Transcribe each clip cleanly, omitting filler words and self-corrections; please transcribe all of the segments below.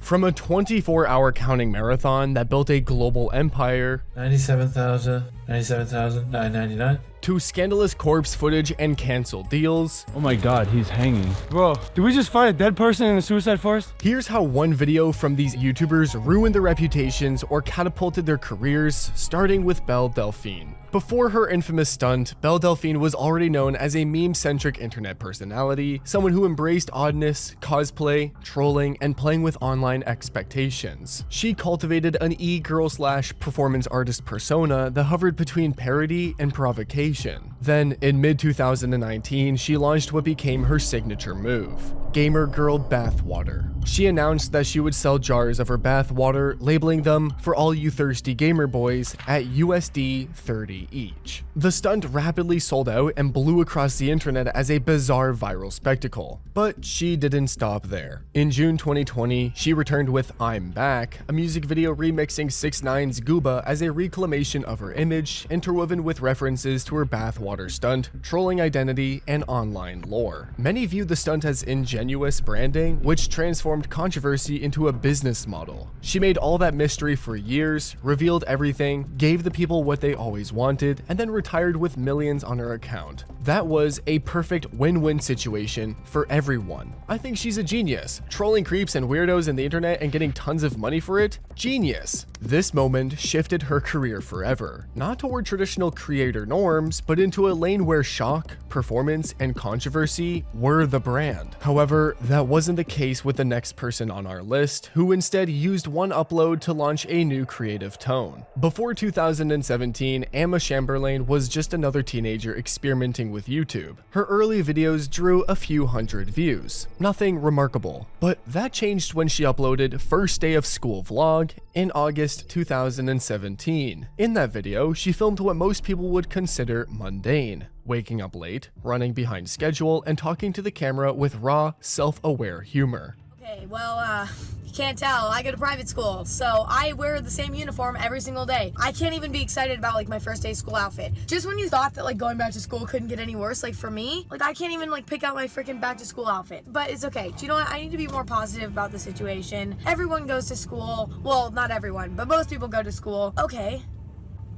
From a 24-hour counting marathon that built a global empire, 97,999. to scandalous corpse footage and canceled deals. Oh my god, he's hanging. Bro, did we just find a dead person in the suicide forest? Here's how one video from these YouTubers ruined their reputations or catapulted their careers, starting with Belle Delphine. Before her infamous stunt, Belle Delphine was already known as a meme-centric internet personality, someone who embraced oddness, cosplay, trolling, and playing with online expectations. She cultivated an e-girl/performance artist persona that hovered between parody and provocation. Then, in mid-2019, she launched what became her signature move: Gamer Girl Bathwater. She announced that she would sell jars of her bathwater, labeling them "for all you thirsty gamer boys" at USD 30 each. The stunt rapidly sold out and blew across the internet as a bizarre viral spectacle. But she didn't stop there. In June 2020, she returned with "I'm Back," a music video remixing 6ix9ine's Gooba as a reclamation of her image, interwoven with references to her bathwater stunt, trolling identity, and online lore. Many viewed the stunt as ingenuous branding, which transformed controversy into a business model. She made all that mystery for years, revealed everything, gave the people what they always wanted, and then retired with millions on her account. That was a perfect win-win situation for everyone. I think she's a genius. Trolling creeps and weirdos in the internet and getting tons of money for it? Genius. This moment shifted her career forever, not toward traditional creator norms, but into a lane where shock, performance, and controversy were the brand. However, that wasn't the case with the next person on our list, who instead used one upload to launch a new creative tone. Before 2017, Emma Chamberlain was just another teenager experimenting with YouTube. Her early videos drew a few hundred views. Nothing remarkable. But that changed when she uploaded First Day of School Vlog in August 2017. In that video, she filmed what most people would consider mundane: waking up late, running behind schedule, and talking to the camera with raw, self-aware humor. Okay, well, you can't tell. I go to private school, so I wear the same uniform every single day. I can't even be excited about, like, my first day of school outfit. Just when you thought that, like, going back to school couldn't get any worse, like, for me, like, I can't even, like, pick out my freaking back to school outfit. But it's okay. Do you know what? I need to be more positive about the situation. Everyone goes to school. Well, not everyone, but most people go to school. Okay,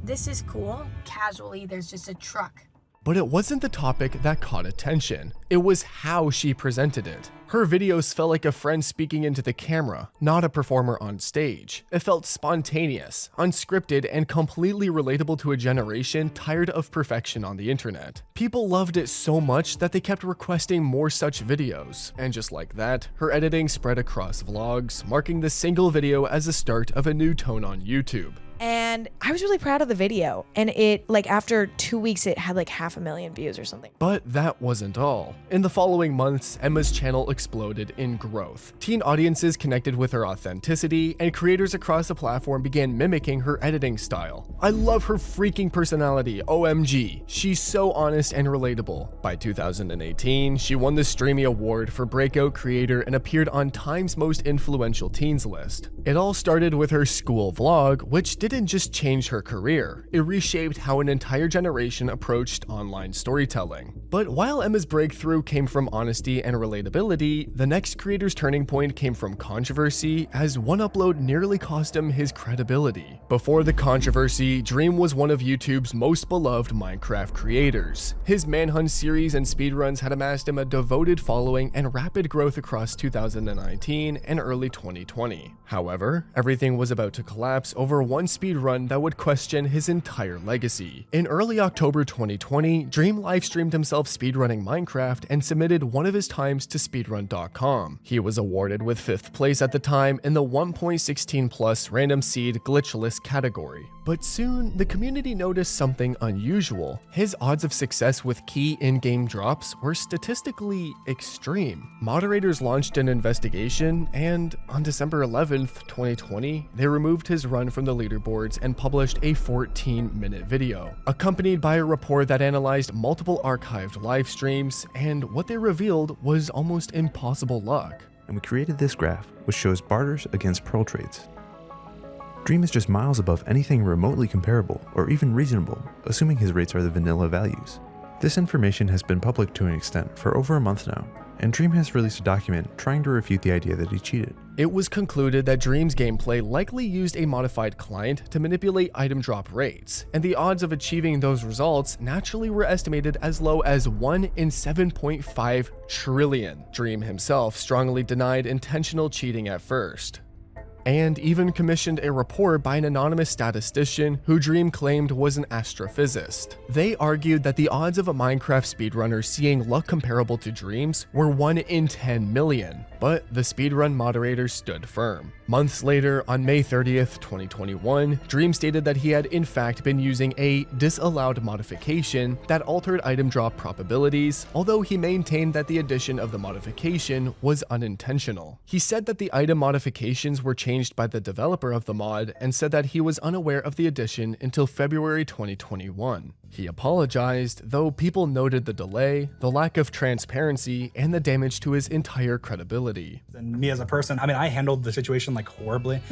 this is cool. Casually, there's just a truck. But it wasn't the topic that caught attention. It was how she presented it. Her videos felt like a friend speaking into the camera, not a performer on stage. It felt spontaneous, unscripted, and completely relatable to a generation tired of perfection on the internet. People loved it so much that they kept requesting more such videos. And just like that, her editing spread across vlogs, marking the single video as the start of a new tone on YouTube. And I was really proud of the video. And it, like, after 2 weeks, it had like 500,000 views or something. But that wasn't all. In the following months, Emma's channel exploded in growth. Teen audiences connected with her authenticity, and creators across the platform began mimicking her editing style. I love her freaking personality, OMG. She's so honest and relatable. By 2018, she won the Streamy Award for Breakout Creator and appeared on Time's Most Influential Teens list. It all started with her school vlog, which didn't just change her career, it reshaped how an entire generation approached online storytelling. But while Emma's breakthrough came from honesty and relatability, the next creator's turning point came from controversy, as one upload nearly cost him his credibility. Before the controversy, Dream was one of YouTube's most beloved Minecraft creators. His Manhunt series and speedruns had amassed him a devoted following and rapid growth across 2019 and early 2020. However, everything was about to collapse over one speedrun that would question his entire legacy. In early October 2020, Dream livestreamed himself speedrunning Minecraft and submitted one of his times to speedrun.com. He was awarded with 5th place at the time in the 1.16 plus random seed glitchless category. But soon, the community noticed something unusual. His odds of success with key in-game drops were statistically extreme. Moderators launched an investigation, and on December 11th, 2020, they removed his run from the leaderboards and published a 14-minute video, accompanied by a report that analyzed multiple archived live streams, and what they revealed was almost impossible luck. And we created this graph, which shows barters against pearl trades. Dream is just miles above anything remotely comparable or even reasonable, assuming his rates are the vanilla values. This information has been public to an extent for over a month now, and Dream has released a document trying to refute the idea that he cheated. It was concluded that Dream's gameplay likely used a modified client to manipulate item drop rates, and the odds of achieving those results naturally were estimated as low as 1 in 7.5 trillion. Dream himself strongly denied intentional cheating at first, and even commissioned a report by an anonymous statistician who Dream claimed was an astrophysicist. They argued that the odds of a Minecraft speedrunner seeing luck comparable to Dream's were 1 in 10 million, but the speedrun moderators stood firm. Months later, on May 30th, 2021, Dream stated that he had in fact been using a disallowed modification that altered item drop probabilities, although he maintained that the addition of the modification was unintentional. He said that the item modifications were changed by the developer of the mod and said that he was unaware of the addition until February 2021. He apologized, though people noted the delay, the lack of transparency, and the damage to his entire credibility. And me as a person, I handled the situation like horribly.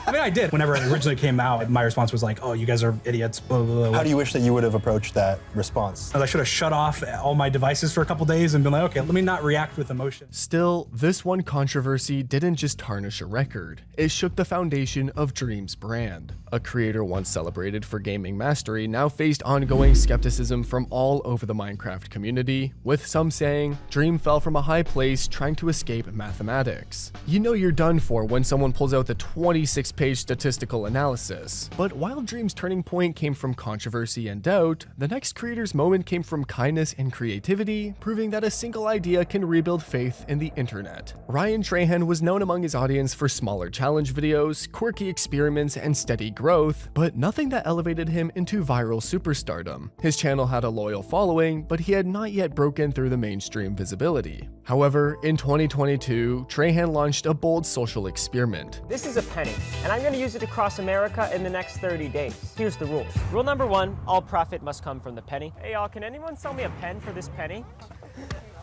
I did. Whenever it originally came out, my response was like, oh, you guys are idiots, blah, blah, blah. How do you wish that you would have approached that response? I should have shut off all my devices for a couple days and been like, okay, let me not react with emotion. Still, this one controversy didn't just tarnish a record, it shook the foundation of Dream's brand. A creator once celebrated for gaming mastery now faced ongoing skepticism from all over the Minecraft community, with some saying, Dream fell from a high place trying to escape mathematics. You know you're done for when someone pulls out the 26-page statistical analysis. But while Dream's turning point came from controversy and doubt, the next creator's moment came from kindness and creativity, proving that a single idea can rebuild faith in the internet. Ryan Trahan was known among his audience for smaller challenge videos, quirky experiments, and steady growth, but nothing that elevated him into viral superstardom. His channel had a loyal following, but he had not yet broken through the mainstream visibility. However, in 2022, Trahan launched a bold social experiment. This is a penny, and I'm going to use it across America in the next 30 days. Here's the rules. Rule number 1, all profit must come from the penny. Hey y'all, can anyone sell me a pen for this penny?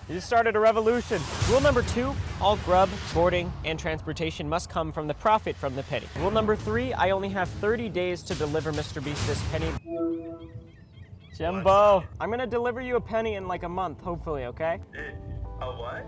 You just started a revolution. Rule number 2, all grub, boarding, and transportation must come from the profit from the penny. Rule number 3, I only have 30 days to deliver MrBeast this penny. Jimbo, I'm gonna deliver you a penny in like a month, hopefully, okay? A what?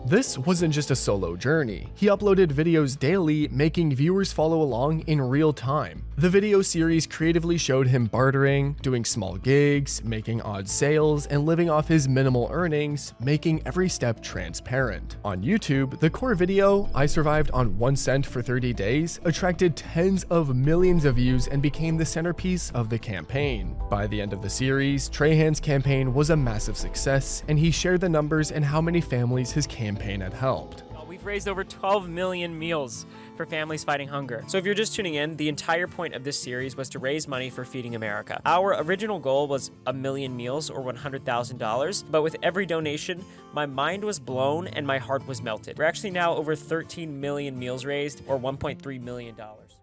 This wasn't just a solo journey. He uploaded videos daily, making viewers follow along in real time. The video series creatively showed him bartering, doing small gigs, making odd sales, and living off his minimal earnings, making every step transparent. On YouTube, the core video, I Survived on 1 cent for 30 days, attracted tens of millions of views and became the centerpiece of the campaign. By the end of the series, Trahan's campaign was a massive success, and he shared the numbers and how many families his campaign had helped. We've raised over 12 million meals for families fighting hunger. So if you're just tuning in, the entire point of this series was to raise money for Feeding America. Our original goal was 1 million meals or $100,000, but with every donation, my mind was blown and my heart was melted. We're actually now over 13 million meals raised or $1.3 million.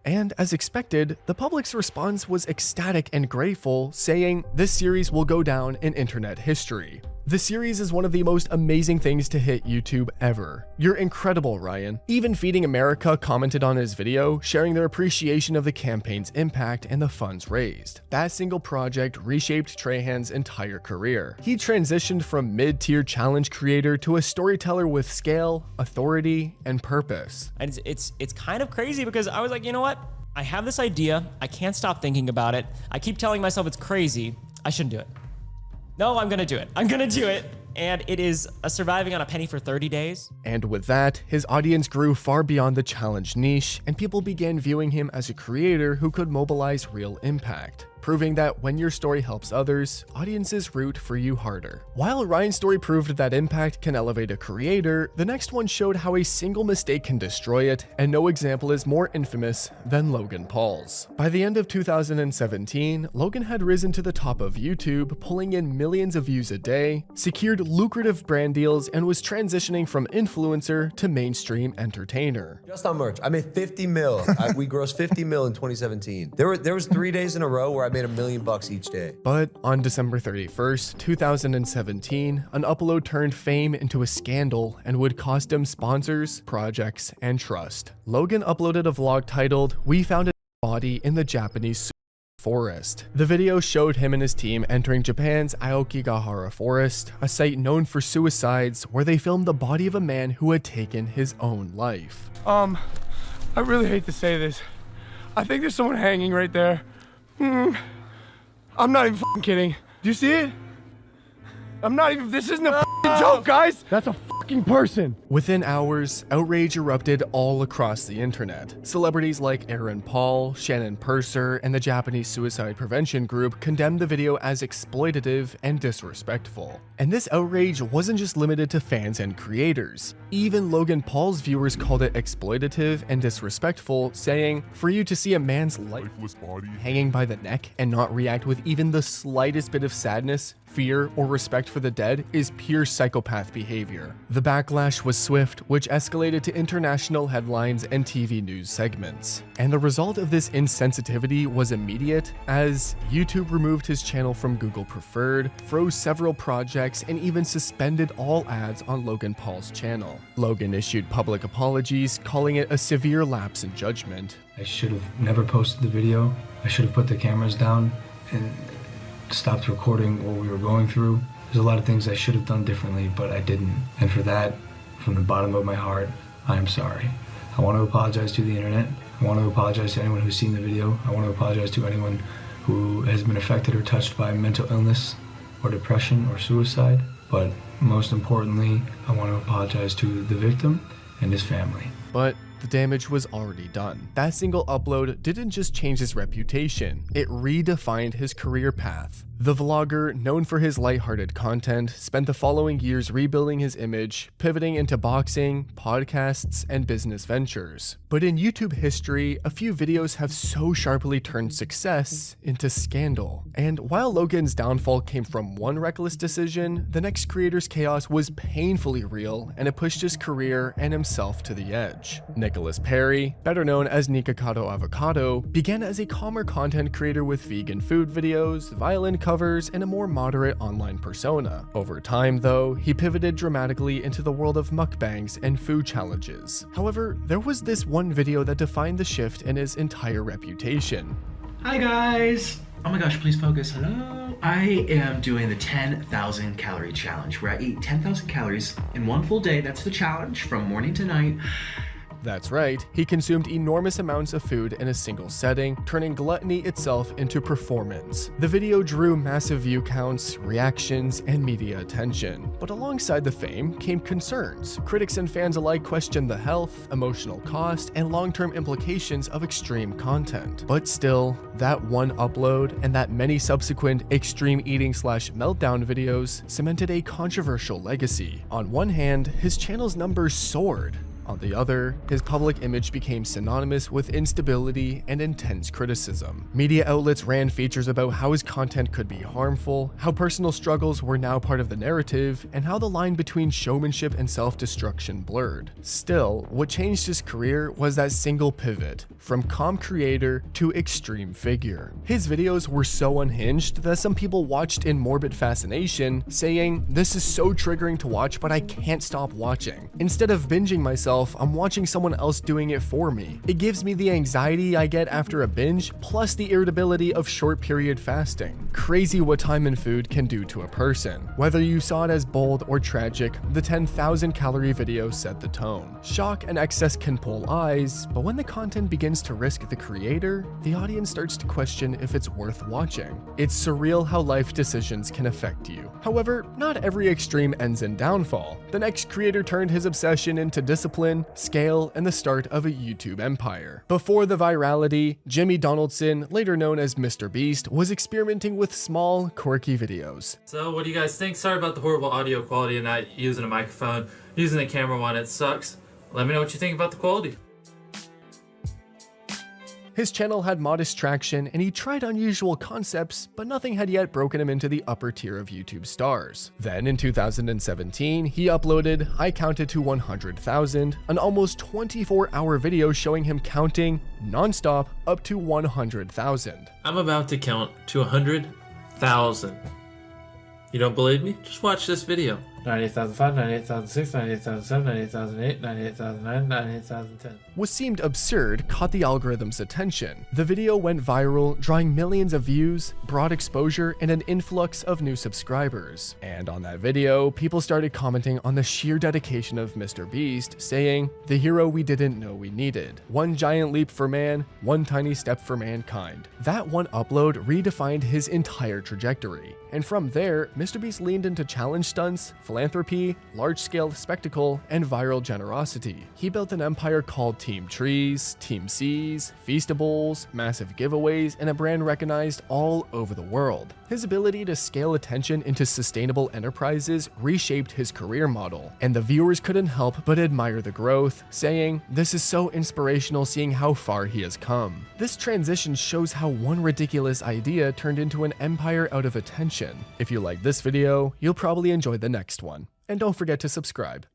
And as expected, the public's response was ecstatic and grateful, saying, "This series will go down in internet history." The series is one of the most amazing things to hit YouTube ever. You're incredible, Ryan. Even Feeding America commented on his video, sharing their appreciation of the campaign's impact and the funds raised. That single project reshaped Trahan's entire career. He transitioned from mid-tier challenge creator to a storyteller with scale, authority, and purpose. And it's kind of crazy because I was like, you know what? I have this idea. I can't stop thinking about it. I keep telling myself it's crazy. I shouldn't do it. No, I'm gonna do it. I'm gonna do it. And it is surviving on a penny for 30 days. And with that, his audience grew far beyond the challenge niche, and people began viewing him as a creator who could mobilize real impact, proving that when your story helps others, audiences root for you harder. While Ryan's story proved that impact can elevate a creator, the next one showed how a single mistake can destroy it, and no example is more infamous than Logan Paul's. By the end of 2017, Logan had risen to the top of YouTube, pulling in millions of views a day, secured lucrative brand deals, and was transitioning from influencer to mainstream entertainer. Just on merch, I made 50 mil. We grossed 50 mil in 2017. There was 3 days in a row where I made $1 million each day. But on December 31st, 2017, an upload turned fame into a scandal and would cost him sponsors, projects, and trust. Logan uploaded a vlog titled, "We Found a Body in the Japanese forest. The video showed him and his team entering Japan's Aokigahara forest, a site known for suicides, where they filmed the body of a man who had taken his own life. I really hate to say this. I think there's someone hanging right there. I'm not even f***ing kidding. Do you see it? This isn't a f***ing joke, guys. That's a fucking person. Within hours, outrage erupted all across the internet. Celebrities like Aaron Paul, Shannon Purser, and the Japanese suicide prevention group condemned the video as exploitative and disrespectful. And this outrage wasn't just limited to fans and creators. Even Logan Paul's viewers called it exploitative and disrespectful, saying, "For you to see a man's lifeless body hanging by the neck and not react with even the slightest bit of sadness, fear, or respect for the dead is pure psychopath behavior." The backlash was swift, which escalated to international headlines and TV news segments. And the result of this insensitivity was immediate, as YouTube removed his channel from Google Preferred, froze several projects, and even suspended all ads on Logan Paul's channel. Logan issued public apologies, calling it a severe lapse in judgment. I should have never posted the video. I should have put the cameras down and stopped recording what we were going through. There's a lot of things I should have done differently, but I didn't. And for that, from the bottom of my heart, I am sorry. I want to apologize to the internet. I want to apologize to anyone who's seen the video. I want to apologize to anyone who has been affected or touched by mental illness or depression or suicide. But most importantly, I want to apologize to the victim and his family. But the damage was already done. That single upload didn't just change his reputation, it redefined his career path. The vlogger, known for his lighthearted content, spent the following years rebuilding his image, pivoting into boxing, podcasts, and business ventures. But in YouTube history, a few videos have so sharply turned success into scandal. And while Logan's downfall came from one reckless decision, the next creator's chaos was painfully real, and it pushed his career and himself to the edge. Nicholas Perry, better known as Nikocado Avocado, began as a calmer content creator with vegan food videos, violin covers, and a more moderate online persona. Over time, though, he pivoted dramatically into the world of mukbangs and food challenges. However, there was this one video that defined the shift in his entire reputation. Hi guys! Oh my gosh, please focus. Hello? I am doing the 10,000 calorie challenge, where I eat 10,000 calories in one full day. That's the challenge from morning to night. That's right, he consumed enormous amounts of food in a single setting, turning gluttony itself into performance. The video drew massive view counts, reactions, and media attention. But alongside the fame came concerns. Critics and fans alike questioned the health, emotional cost, and long-term implications of extreme content. But still, that one upload and that many subsequent extreme eating/meltdown videos cemented a controversial legacy. On one hand, his channel's numbers soared. On the other, his public image became synonymous with instability and intense criticism. Media outlets ran features about how his content could be harmful, how personal struggles were now part of the narrative, and how the line between showmanship and self-destruction blurred. Still, what changed his career was that single pivot, from calm creator to extreme figure. His videos were so unhinged that some people watched in morbid fascination, saying, "This is so triggering to watch, but I can't stop watching. Instead of binging myself, I'm watching someone else doing it for me. It gives me the anxiety I get after a binge, plus the irritability of short period fasting." Crazy what time and food can do to a person. Whether you saw it as bold or tragic, the 10,000 calorie video set the tone. Shock and excess can pull eyes, but when the content begins to risk the creator, the audience starts to question if it's worth watching. It's surreal how life decisions can affect you. However, not every extreme ends in downfall. The next creator turned his obsession into discipline, scale, and the start of a YouTube empire. Before the virality, Jimmy Donaldson, later known as MrBeast, was experimenting with small, quirky videos. So what do you guys think? Sorry about the horrible audio quality and not using a microphone. Using the camera one, it sucks. Let me know what you think about the quality. His channel had modest traction and he tried unusual concepts, but nothing had yet broken him into the upper tier of YouTube stars. Then in 2017, he uploaded I Counted to 100,000, an almost 24-hour video showing him counting non-stop up to 100,000. I'm about to count to 100,000. You don't believe me? Just watch this video. 98,005, 98,006, 98,007, 98,008, 98,009, 98,010. What seemed absurd caught the algorithm's attention. The video went viral, drawing millions of views, broad exposure, and an influx of new subscribers. And on that video, people started commenting on the sheer dedication of MrBeast, saying, "The hero we didn't know we needed. One giant leap for man, one tiny step for mankind." That one upload redefined his entire trajectory. And from there, MrBeast leaned into challenge stunts, philanthropy, large-scale spectacle, and viral generosity. He built an empire called Team Trees, Team Seas, Feastables, massive giveaways, and a brand recognized all over the world. His ability to scale attention into sustainable enterprises reshaped his career model, and the viewers couldn't help but admire the growth, saying, "This is so inspirational seeing how far he has come." This transition shows how one ridiculous idea turned into an empire out of attention. If you like this video, you'll probably enjoy the next one. And don't forget to subscribe.